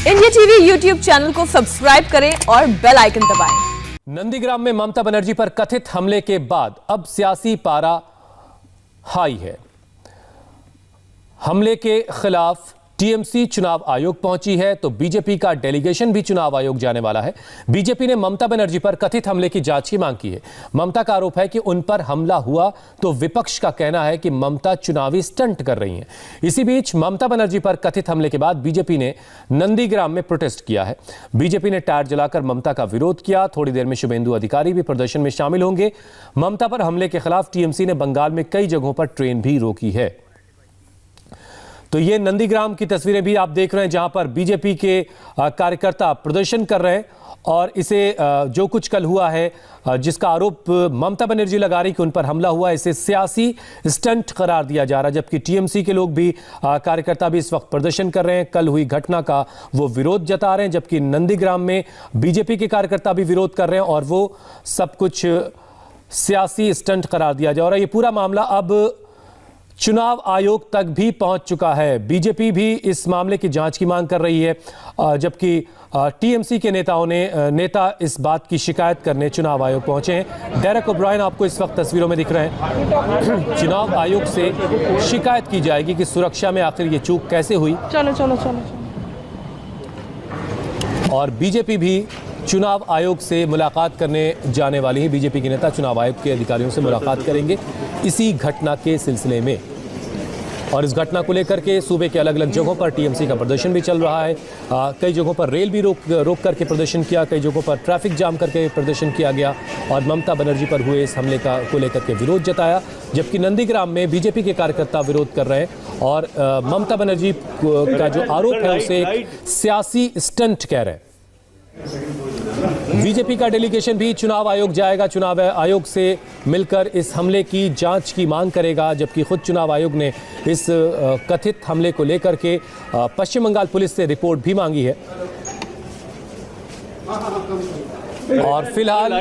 India TV YouTube channel को subscribe करें और बेल आइकन दबाएं। नंदीग्राम में ममता बनर्जी पर कथित हमले के बाद अब सियासी पारा हाई है। हमले के खिलाफ टीएमसी चुनाव आयोग पहुंची है तो बीजेपी का डेलीगेशन भी चुनाव आयोग जाने वाला है। बीजेपी ने ममता बनर्जी पर कथित हमले की जांच की मांग की है। ममता का आरोप है कि उन पर हमला हुआ तो विपक्ष का कहना है कि ममता चुनावी स्टंट कर रही हैं। इसी बीच ममता बनर्जी पर कथित हमले के बाद बीजेपी ने नंदीग्राम में प्रोटेस्ट किया है। बीजेपी ने टायर जलाकर ममता का विरोध किया। थोड़ी देर में शुभेंदु अधिकारी भी प्रदर्शन में शामिल होंगे। ममता पर हमले के खिलाफ टीएमसी ने बंगाल में कई जगहों पर ट्रेन भी रोकी है। तो ये नंदीग्राम की तस्वीरें भी आप देख रहे हैं जहां पर बीजेपी के कार्यकर्ता प्रदर्शन कर रहे हैं और इसे जो कुछ कल हुआ है जिसका आरोप ममता बनर्जी लगा रही कि उन पर हमला हुआ, इसे सियासी स्टंट करार दिया जा रहा है। जबकि टीएमसी के लोग भी कार्यकर्ता भी इस वक्त प्रदर्शन कर रहे हैं। कल हुई घटना का वो विरोध जता रहे हैं, जबकि नंदीग्राम में बीजेपी के कार्यकर्ता भी विरोध कर रहे हैं और वो सब कुछ सियासी स्टंट करार दिया जा रहा है। ये पूरा मामला अब चुनाव आयोग तक भी पहुंच चुका है। बीजेपी भी इस मामले की जांच की मांग कर रही है, जबकि टीएमसी के नेता इस बात की शिकायत करने चुनाव आयोग पहुंचे हैं। डेरेक ओब्रायन आपको इस वक्त तस्वीरों में दिख रहे हैं। चुनाव आयोग से शिकायत की जाएगी कि सुरक्षा में आखिर ये चूक कैसे हुई। चलो। और बीजेपी भी चुनाव आयोग से मुलाकात करने जाने वाली है। बीजेपी के नेता चुनाव आयोग के अधिकारियों से मुलाकात करेंगे इसी घटना के सिलसिले में। और इस घटना को लेकर के सूबे के अलग अलग जगहों पर टीएमसी का प्रदर्शन भी चल रहा है। कई जगहों पर रेल भी रोक करके प्रदर्शन किया, कई जगहों पर ट्रैफिक जाम करके प्रदर्शन किया गया और ममता बनर्जी पर हुए इस हमले को लेकर के विरोध जताया। जबकि नंदीग्राम में बीजेपी के कार्यकर्ता विरोध कर रहे हैं और ममता बनर्जी का जो आरोप है उसे एक सियासी स्टंट कह रहे हैं। बीजेपी का डेलीगेशन भी चुनाव आयोग जाएगा। चुनाव आयोग से मिलकर इस हमले की जांच की मांग करेगा। जबकि खुद चुनाव आयोग ने इस कथित हमले को लेकर के पश्चिम बंगाल पुलिस से रिपोर्ट भी मांगी है। और फिलहाल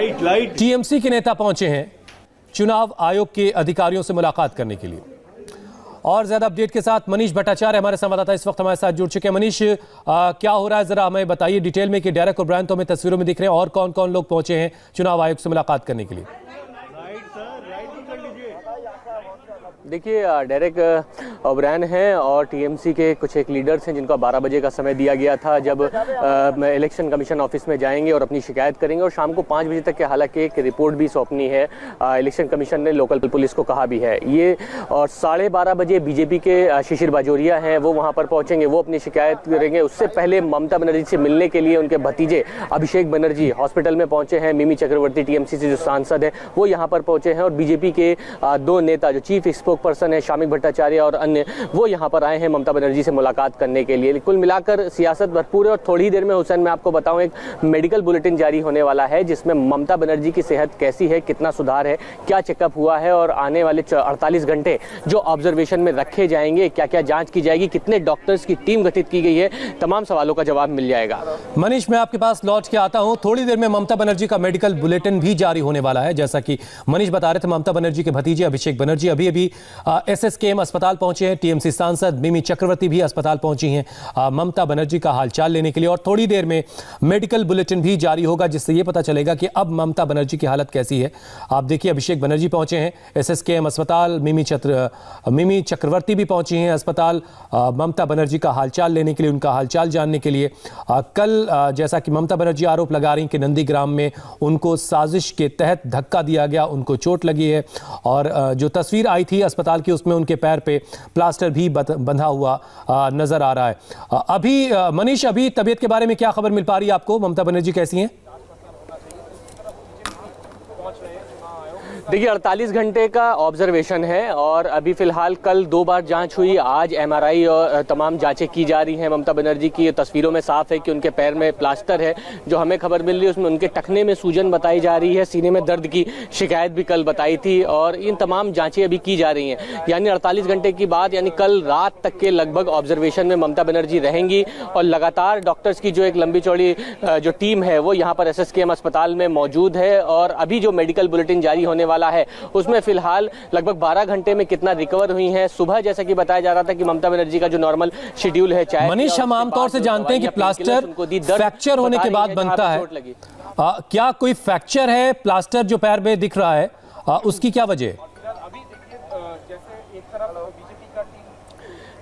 टीएमसी के नेता पहुंचे हैं चुनाव आयोग के अधिकारियों से मुलाकात करने के लिए। और ज्यादा अपडेट के साथ मनीष भट्टाचार्य हमारे संवाददाता इस वक्त हमारे साथ जुड़ चुके हैं। मनीष, क्या हो रहा है जरा हमें बताइए डिटेल में कि डेरेक ओब्रायन तो हमें तस्वीरों में दिख रहे हैं और कौन कौन लोग पहुंचे हैं चुनाव आयोग से मुलाकात करने के लिए। देखिए, डेरेक ओब्रायन हैं और टीएमसी के कुछ एक लीडर्स हैं जिनको 12 बजे का समय दिया गया था जब इलेक्शन कमीशन ऑफिस में जाएंगे और अपनी शिकायत करेंगे। और शाम को 5 बजे तक के हालांकि एक रिपोर्ट भी सौंपनी है। इलेक्शन कमीशन ने लोकल पुलिस को कहा भी है ये। और 12:30 बजे बीजेपी के शिशिर बाजोरिया हैं, वो वहाँ पर पहुँचेंगे, वो अपनी शिकायत करेंगे। उससे पहले ममता बनर्जी से मिलने के लिए उनके भतीजे अभिषेक बनर्जी हॉस्पिटल में पहुँचे हैं। मिमी चक्रवर्ती टीएमसी से जो सांसद हैं वो यहाँ पर पहुँचे हैं और बीजेपी के 2 नेता जो चीफ स्पोक पर्सन है शामिक भट्टाचार्य और अन्य, वो यहाँ पर आए हैं ममता बनर्जी से मुलाकात करने के लिए। कुल मिलाकर सियासत भरपूर है और थोड़ी देर में हुसैन मैं आपको बताऊं एक मेडिकल बुलेटिन जारी होने वाला है जिसमें ममता बनर्जी की सेहत कैसी है, कितना सुधार है, क्या चेकअप हुआ है और आने वाले 48 घंटे जो ऑब्जर्वेशन में रखे जाएंगे, क्या क्या जांच की जाएगी, कितने डॉक्टर्स की टीम गठित की गई है, तमाम सवालों का जवाब मिल जाएगा। मनीष, मैं आपके पास लौट के आता हूं। थोड़ी देर में ममता बनर्जी का मेडिकल बुलेटिन भी जारी होने वाला है। जैसा कि मनीष बता रहे थे, ममता बनर्जी के भतीजे अभिषेक बनर्जी अभी एसएसकेएम अस्पताल पहुंचे हैं। टीएमसी सांसद मिमी चक्रवर्ती भी अस्पताल पहुंची हैं ममता बनर्जी का हालचाल लेने के लिए। और थोड़ी देर में मेडिकल बुलेटिन भी जारी होगा जिससे यह पता चलेगा कि अब ममता बनर्जी की हालत कैसी है। आप देखिए, अभिषेक बनर्जी पहुंचे हैं एसएसकेएम अस्पताल, मिमी चक्रवर्ती भी पहुंची हैं अस्पताल ममता बनर्जी का हालचाल लेने के लिए, उनका हालचाल जानने के लिए। कल जैसा कि ममता बनर्जी आरोप लगा रही कि नंदीग्राम में उनको साजिश के तहत धक्का दिया गया, उनको चोट लगी है। और जो तस्वीर आई थी अस्पताल की उसमें उनके पैर पे प्लास्टर भी बंधा हुआ नजर आ रहा है। अभी मनीष, अभी तबीयत के बारे में क्या खबर मिल पा रही है आपको? ममता बनर्जी कैसी हैं? देखिए, 48 घंटे का ऑब्जर्वेशन है और अभी फिलहाल कल 2 बार जांच हुई, आज एमआरआई और तमाम जांचें की जा रही हैं ममता बनर्जी की। ये तस्वीरों में साफ है कि उनके पैर में प्लास्टर है। जो हमें खबर मिल रही है उसमें उनके टखने में सूजन बताई जा रही है, सीने में दर्द की शिकायत भी कल बताई थी और इन तमाम जांचें अभी की जा रही हैं। यानी 48 घंटे की बाद यानी कल रात तक के लगभग ऑब्जर्वेशन में ममता बनर्जी रहेंगी और लगातार डॉक्टर्स की जो एक लंबी चौड़ी जो टीम है वो यहाँ पर एसएसकेएम अस्पताल में मौजूद है। और अभी जो मेडिकल बुलेटिन जारी होने वाला वाला है उसमें फिलहाल लगभग 12 घंटे में कितना रिकवर हुई है। सुबह जैसा कि बताया जा रहा था कि ममता बनर्जी का जो नॉर्मल शेड्यूल है, चाहे मनीष, हम आमतौर से जानते हैं कि प्लास्टर फ्रैक्चर होने के बाद बनता है, क्या कोई फ्रैक्चर है प्लास्टर जो पैर में दिख रहा है, उसकी क्या वजह है?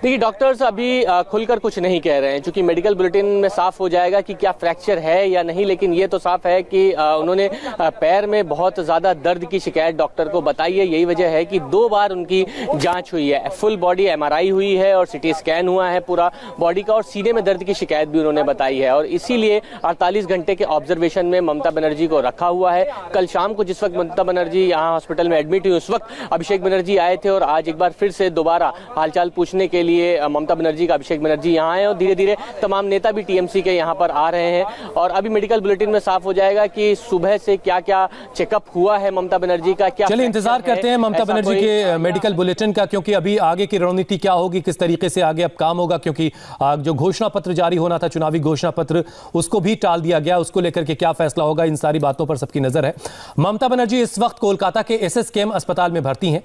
देखिए, डॉक्टर्स अभी खुलकर कुछ नहीं कह रहे हैं, क्योंकि मेडिकल बुलेटिन में साफ हो जाएगा कि क्या फ्रैक्चर है या नहीं। लेकिन ये तो साफ है कि उन्होंने पैर में बहुत ज़्यादा दर्द की शिकायत डॉक्टर को बताई है। यही वजह है कि 2 बार उनकी जांच हुई है, फुल बॉडी MRI हुई है और CT स्कैन हुआ है पूरा बॉडी का, और सीने में दर्द की शिकायत भी उन्होंने बताई है। और इसीलिए 48 घंटे के ऑब्जर्वेशन में ममता बनर्जी को रखा हुआ है। कल शाम को जिस वक्त ममता बनर्जी यहाँ हॉस्पिटल में एडमिट हुई, उस वक्त अभिषेक बनर्जी आए थे, और आज एक बार फिर से दोबारा हालचाल पूछने के लिए ममता बनर्जी का अभिषेक बनर्जी यहाँ आए, और धीरे धीरे तमाम नेता भी TMC के यहाँ पर आ रहे हैं। और अभी मेडिकल बुलेटिन में साफ हो जाएगा कि सुबह से क्या क्या चेकअप हुआ है ममता बनर्जी का। क्या चलिए इंतजार करते हैं ममता बनर्जी के मेडिकल बुलेटिन का, क्योंकि अभी आगे की रणनीति क्या होगी, किस तरीके से आगे अब काम होगा, क्योंकि जो घोषणा पत्र जारी होना था, चुनावी घोषणा पत्र, उसको भी टाल दिया गया। उसको लेकर के क्या फैसला होगा, इन सारी बातों पर सबकी नजर है। ममता बनर्जी इस वक्त कोलकाता के SSKM अस्पताल में भर्ती हैं।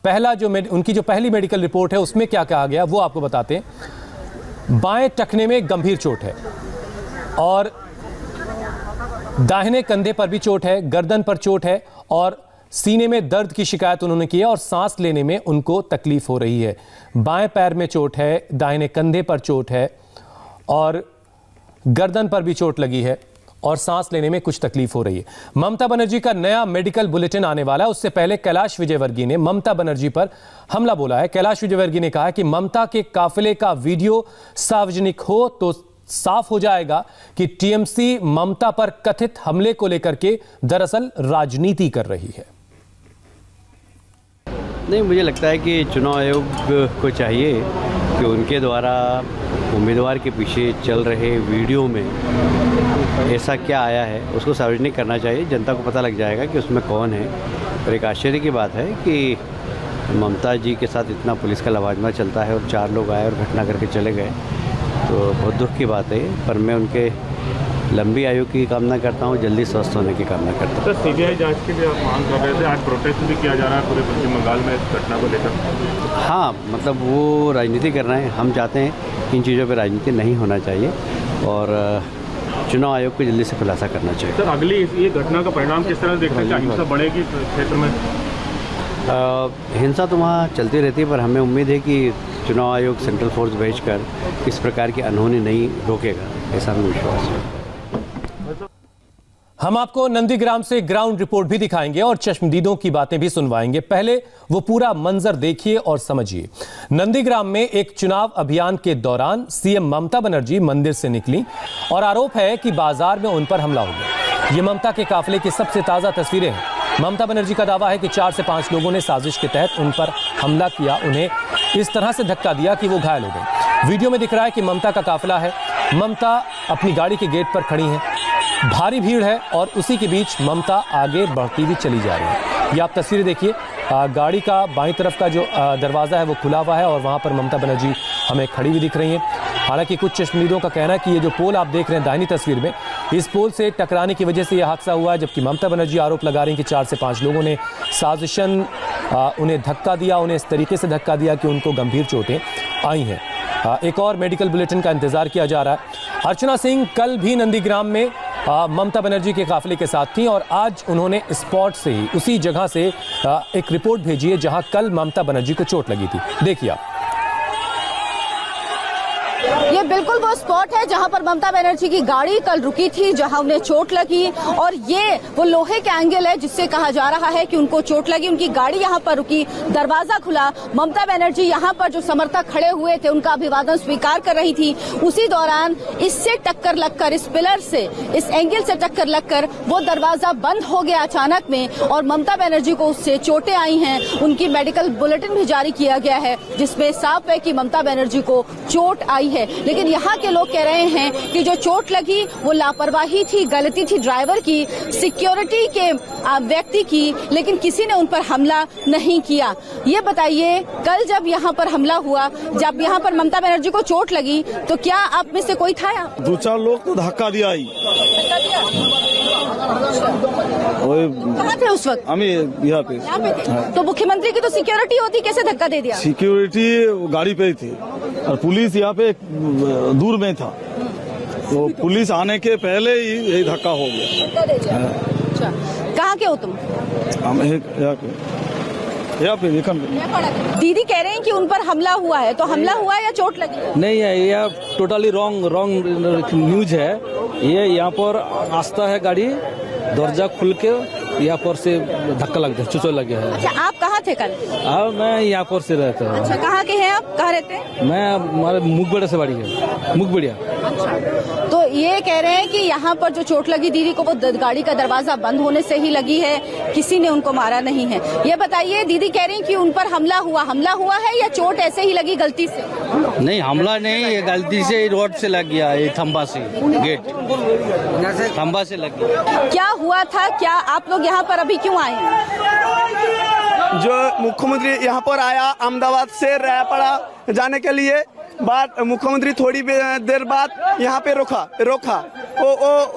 उनकी जो पहली मेडिकल रिपोर्ट है उसमें क्या कहा गया वो आपको बताते हैं। बाएं टखने में गंभीर चोट है और दाहिने कंधे पर भी चोट है, गर्दन पर चोट है और सीने में दर्द की शिकायत उन्होंने की है और सांस लेने में उनको तकलीफ हो रही है। बाएं पैर में चोट है, दाहिने कंधे पर चोट है और गर्दन पर भी चोट लगी है और सांस लेने में कुछ तकलीफ हो रही है। ममता बनर्जी का नया मेडिकल बुलेटिन आने वाला है। उससे पहले कैलाश विजयवर्गीय ने ममता बनर्जी पर हमला बोला है। कैलाश विजयवर्गीय ने कहा कि ममता के काफिले का वीडियो सार्वजनिक हो तो साफ हो जाएगा कि TMC ममता पर कथित हमले को लेकर के दरअसल राजनीति कर रही है। नहीं, मुझे लगता है कि चुनाव आयोग को चाहिए कि उनके द्वारा उम्मीदवार के पीछे चल रहे वीडियो में ऐसा क्या आया है उसको सार्वजनिक करना चाहिए। जनता को पता लग जाएगा कि उसमें कौन है। और एक आश्चर्य की बात है कि ममता जी के साथ इतना पुलिस का लवाजमा चलता है और 4 लोग आए और घटना करके चले गए, तो बहुत दुख की बात है। पर मैं उनके लंबी आयु की कामना करता हूँ, जल्दी स्वस्थ होने की कामना करता हूँ। सर, CBI जांच के लिए आप मांग कर रहे थे, आज प्रोटेस्ट भी किया जा रहा है पूरे पश्चिम बंगाल में इस घटना को लेकर। हाँ, मतलब वो राजनीति कर रहे हैं। हम चाहते हैं इन चीज़ों पर राजनीति नहीं होना चाहिए और चुनाव आयोग को जल्दी से खुलासा करना चाहिए। सर, अगली ये घटना का परिणाम किस तरह देखते हैं? क्या हिंसा बढ़ेगी क्षेत्र में? हिंसा तो वहाँ चलती रहती है, पर हमें उम्मीद है कि चुनाव आयोग सेंट्रल फोर्स भेजकर इस प्रकार की अनहोनी नहीं रोकेगा, ऐसा हमें विश्वास है। हम आपको नंदीग्राम से ग्राउंड रिपोर्ट भी दिखाएंगे और चश्मदीदों की बातें भी सुनवाएंगे। पहले वो पूरा मंजर देखिए और समझिए। नंदीग्राम में एक चुनाव अभियान के दौरान CM ममता बनर्जी मंदिर से निकली और आरोप है कि बाजार में उन पर हमला हो गया। ये ममता के काफिले की सबसे ताजा तस्वीरें हैं। ममता बनर्जी का दावा है कि 4 से 5 लोगों ने साजिश के तहत उन पर हमला किया, उन्हें इस तरह से धक्का दिया कि वो घायल हो गए। वीडियो में दिख रहा है कि ममता का काफिला है। ममता अपनी गाड़ी के गेट पर खड़ी हैं। भारी भीड़ है और उसी के बीच ममता आगे बढ़ती हुई चली जा रही है। ये आप तस्वीरें देखिए। गाड़ी का बाईं तरफ का जो दरवाज़ा है वो खुला हुआ है और वहाँ पर ममता बनर्जी हमें खड़ी हुई दिख रही हैं। हालांकि कुछ चश्मदीदों का कहना है कि ये जो पोल आप देख रहे हैं दाहिनी तस्वीर में, इस पोल से टकराने की वजह से यह हादसा हुआ है, जबकि ममता बनर्जी आरोप लगा रही हैं कि 4 से 5 लोगों ने साजिशन उन्हें धक्का दिया, उन्हें इस तरीके से धक्का दिया कि उनको गंभीर चोटें आई हैं। एक और मेडिकल बुलेटिन का इंतजार किया जा रहा है। अर्चना सिंह कल भी नंदीग्राम में ममता बनर्जी के काफिले के साथ थी और आज उन्होंने स्पॉट से ही उसी जगह से एक रिपोर्ट भेजी है जहां कल ममता बनर्जी को चोट लगी थी। देखिए आप। ये बिल्कुल वो स्पॉट है जहां पर ममता बनर्जी की गाड़ी कल रुकी थी, जहां उन्हें चोट लगी और ये वो लोहे के एंगल है जिससे कहा जा रहा है कि उनको चोट लगी। उनकी गाड़ी यहां पर रुकी, दरवाजा खुला, ममता बनर्जी यहां पर जो समर्थक खड़े हुए थे उनका अभिवादन स्वीकार कर रही थी। उसी दौरान इससे टक्कर लगकर, इस पिलर से, इस एंगल से टक्कर लगकर वो दरवाजा बंद हो गया अचानक में और ममता बनर्जी को उससे चोटें आई हैं। उनकी मेडिकल बुलेटिन भी जारी किया गया है जिसमें साफ है कि ममता बनर्जी को चोट आई है। लेकिन यहाँ के लोग कह रहे हैं कि जो चोट लगी वो लापरवाही थी, गलती थी ड्राइवर की, सिक्योरिटी के व्यक्ति की, लेकिन किसी ने उन पर हमला नहीं किया। ये बताइए, कल जब यहाँ पर हमला हुआ, जब यहाँ पर ममता बनर्जी को चोट लगी तो क्या आप में से कोई था? 2-4 लोग तो धक्का दिया ही। कहाँ थे उस वक्त? हम यहाँ पे यहाँ पे थे। तो मुख्यमंत्री की तो सिक्योरिटी होती, कैसे धक्का दे दिया? सिक्योरिटी गाड़ी पे ही थी और पुलिस यहाँ पे दूर में था, तो पुलिस आने के पहले ही यही धक्का हो गया। धक्का दे दिया। अच्छा, कहाँ के हो तुम? हम यहाँ पे देखा। दीदी कह रहे हैं कि उन पर हमला हुआ है, तो हमला हुआ है या चोट लगी है? नहीं है, यह टोटली रॉन्ग न्यूज है। ये यहाँ पर आस्था है गाड़ी, दरवाजा खुल के यहाँ पर से धक्का लग गया, चोट लग गया है। अच्छा, आप कहाँ थे कल? मैं यहाँ पर से रहता हूँ। अच्छा, कहाँ के हैं आप? कहाँ रहते हैं? मैं हमारे मुखबेड़िया से बाड़ी है, मुखबेड़िया। अच्छा, तो ये कह रहे हैं कि यहाँ पर जो चोट लगी दीदी को, वो गाड़ी का दरवाजा बंद होने से ही लगी है, किसी ने उनको मारा नहीं है। ये बताइए, दीदी कह रही हैं कि उन पर हमला हुआ है या चोट ऐसे ही लगी गलती से? नहीं, हमला नहीं, ये गलती से रोड से लग गया, ये खंबा से, गेट खंबा से लग गया। क्या हुआ था? क्या आप लोग यहाँ पर अभी क्यों आए हैं? जो मुख्यमंत्री यहाँ पर आया अहमदाबाद से रायपुरा जाने के लिए, बाद मुख्यमंत्री थोड़ी देर बाद यहाँ पे रोका वो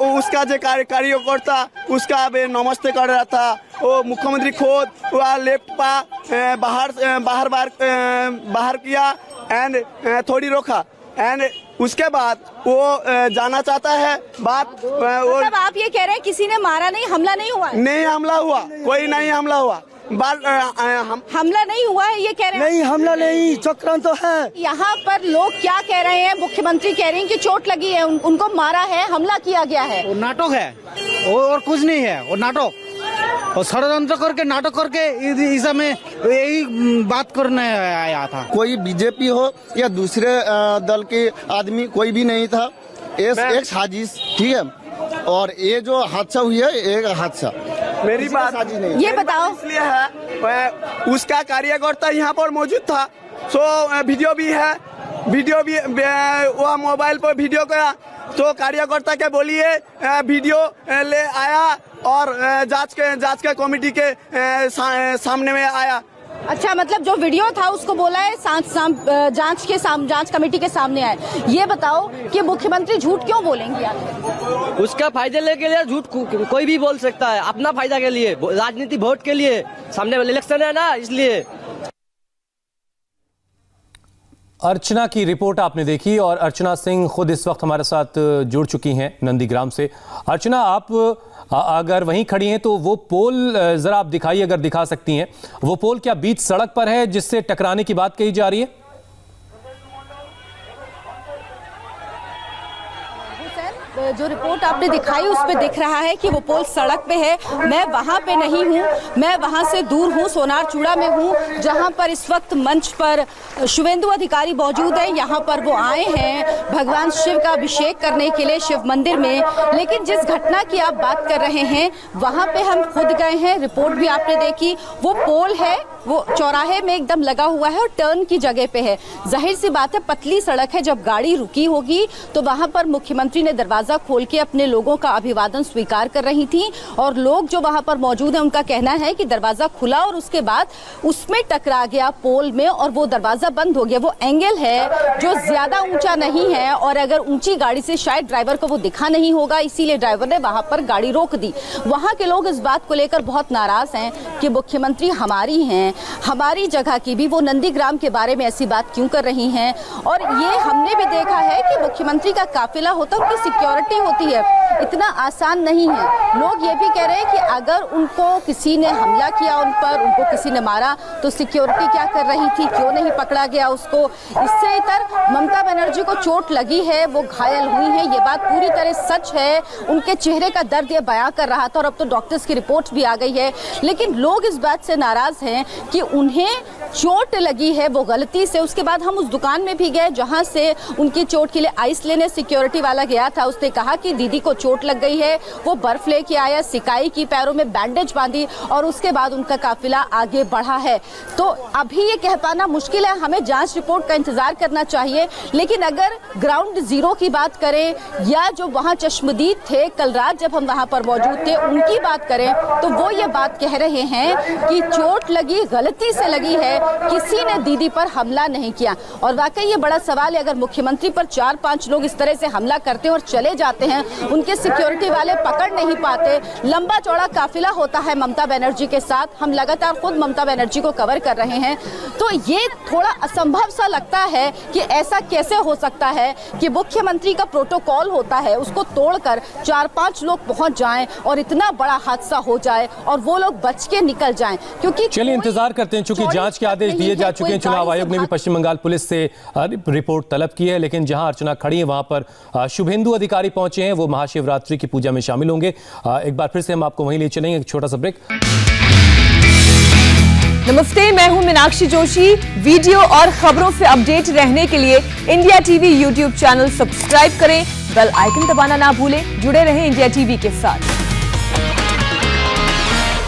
उसका जो कार्यकर्ता उसका नमस्ते कर रहा था। वो मुख्यमंत्री खुद वह लेफ्ट पा बाहर किया एंड थोड़ी रोका एंड उसके बाद वो जाना चाहता है। बात वो मतलब आप ये कह रहे हैं किसी ने मारा नहीं, हमला नहीं हुआ? नहीं हमला हुआ, कोई नहीं हमला हुआ। हमला नहीं हुआ है ये कह रहे हैं? नहीं, हमला नहीं, चक्रांत तो है। यहाँ पर लोग क्या कह रहे हैं? मुख्यमंत्री कह रहे हैं कि चोट लगी है, उनको मारा है, हमला किया गया है। वो नाटक है, और कुछ नहीं है, वो नाटक और षड्यंत्र करके नाटक करके इस समय यही बात करने आया था। कोई बीजेपी हो या दूसरे दल के आदमी, कोई भी नहीं था। एक साजिश, ठीक है। और ये जो हादसा हुई है, एक हादसा, मेरी बात ये बताओ, इसलिए है उसका कार्यकर्ता यहाँ पर मौजूद था, सो वीडियो भी है, वह मोबाइल पर वीडियो का, तो कार्यकर्ता के बोलिए वीडियो ले आया और जांच के कमेटी के सामने में आया। अच्छा, मतलब जो वीडियो था उसको बोला है जांच कमेटी के सामने आए। ये बताओ कि मुख्यमंत्री झूठ क्यों बोलेंगे? उसका फायदे लेके लिए झूठ कोई भी बोल सकता है, अपना फायदा के लिए, राजनीति वोट के लिए, सामने इलेक्शन है ना, इसलिए। अर्चना की रिपोर्ट आपने देखी और अर्चना सिंह खुद इस वक्त हमारे साथ जुड़ चुकी हैं नंदीग्राम से। अर्चना, आप अगर वहीं खड़ी हैं तो वो पोल जरा आप दिखाइए, अगर दिखा सकती हैं। वो पोल क्या बीच सड़क पर है जिससे टकराने की बात कही जा रही है? जो रिपोर्ट आपने दिखाई उस पे दिख रहा है कि वो पोल सड़क पे है। मैं वहां पे नहीं हूं, मैं वहां से दूर हूं, सोनारचूड़ा में हूं, जहां पर इस वक्त मंच पर शुभेंदु अधिकारी मौजूद है। यहां पर वो आए हैं भगवान शिव का अभिषेक करने के लिए शिव मंदिर में। लेकिन जिस घटना की आप बात कर रहे हैं वहां पे हम खुद गए हैं, रिपोर्ट भी आपने देखी। वो पोल है, वो चौराहे में एकदम लगा हुआ है और टर्न की जगह पे है। जाहिर सी बात है, पतली सड़क है, जब गाड़ी रुकी होगी तो वहां पर मुख्यमंत्री ने दरवाजा खोल के अपने लोगों का अभिवादन स्वीकार कर रही थी। और लोग जो वहां पर मौजूद हैं उनका कहना है कि दरवाजा खुला और उसके बाद उसमें टकरा गया पोल में और वो दरवाजा बंद हो गया। वो एंगल है जो ज्यादा ऊंचा नहीं है और अगर ऊंची गाड़ी से शायद ड्राइवर को वो दिखा नहीं होगा, इसीलिए ड्राइवर ने वहां पर गाड़ी रोक दी। वहां के लोग इस बात को लेकर बहुत नाराज हैं कि मुख्यमंत्री हमारी हैं, हमारी जगह की भी वो नंदीग्राम के बारे में ऐसी बात क्यों कर रही हैं। और ये हमने भी देखा है कि मुख्यमंत्री का काफिला होता है, उनकी सिक्योरिटी होती है, इतना आसान नहीं है। लोग ये भी कह रहे हैं कि अगर उनको किसी ने हमला किया, उन पर उनको किसी ने मारा, तो सिक्योरिटी क्या कर रही थी, क्यों नहीं पकड़ा गया उसको। इससे इतर ममता बनर्जी को चोट लगी है, वो घायल हुई है, ये बात पूरी तरह सच है। उनके चेहरे का दर्द ये बयां कर रहा था और अब तो डॉक्टर्स की रिपोर्ट भी आ गई है। लेकिन लोग इस बात से नाराज हैं कि उन्हें चोट लगी है वो गलती से। उसके बाद हम उस दुकान में भी गए जहां से उनकी चोट के लिए आइस लेने सिक्योरिटी वाला गया था। उसने कहा कि दीदी को चोट लग गई है, वो बर्फ लेके आया, सिकाई की, पैरों में बैंडेज बांधी और उसके बाद उनका काफिला आगे बढ़ा है। तो अभी ये कह पाना मुश्किल है, हमें जांच रिपोर्ट का इंतजार करना चाहिए। लेकिन अगर ग्राउंड जीरो की बात करें या जो वहां चश्मदीद थे कल रात जब हम वहां पर मौजूद थे उनकी बात करें, तो वो ये बात कह रहे हैं कि चोट लगी, गलती से लगी है, किसी ने दीदी पर हमला नहीं किया। और वाकई ये बड़ा सवाल है, अगर मुख्यमंत्री पर 4-5 लोग इस तरह से हमला करते हैं और चले जाते हैं, उनके सिक्योरिटी वाले पकड़ नहीं पाते, लंबा चौड़ा काफिला होता है ममता बनर्जी के साथ। हम लगातार खुद ममता बनर्जी को कवर कर रहे हैं, तो ये थोड़ा असंभव सा लगता है कि ऐसा कैसे हो सकता है कि मुख्यमंत्री का प्रोटोकॉल होता है उसको तोड़कर 4-5 लोग पहुंच जाएं और इतना बड़ा हादसा हो जाए और वो लोग बच के निकल जाएं। क्योंकि चलिए इंतजार करते हैं, चूंकि जांच के आदेश दिए जा चुके हैं। चुनाव आयोग ने भी पश्चिम बंगाल पुलिस से रिपोर्ट तलब की है, लेकिन जहां अर्चना खड़ी है वहां पर शुभेंदु अधिकारी पहुंचे हैं, वो महाशिवरात्रि की पूजा में शामिल होंगे। एक बार फिर से हम आपको वहीं ले चलेंगे, एक छोटा सा ब्रेक। नमस्ते, मैं हूं मीनाक्षी जोशी। वीडियो और खबरों से अपडेट रहने के लिए India TV YouTube channel subscribe करें, बेल आइकन दबाना ना भूलें। जुड़े रहें इंडिया टीवी के साथ।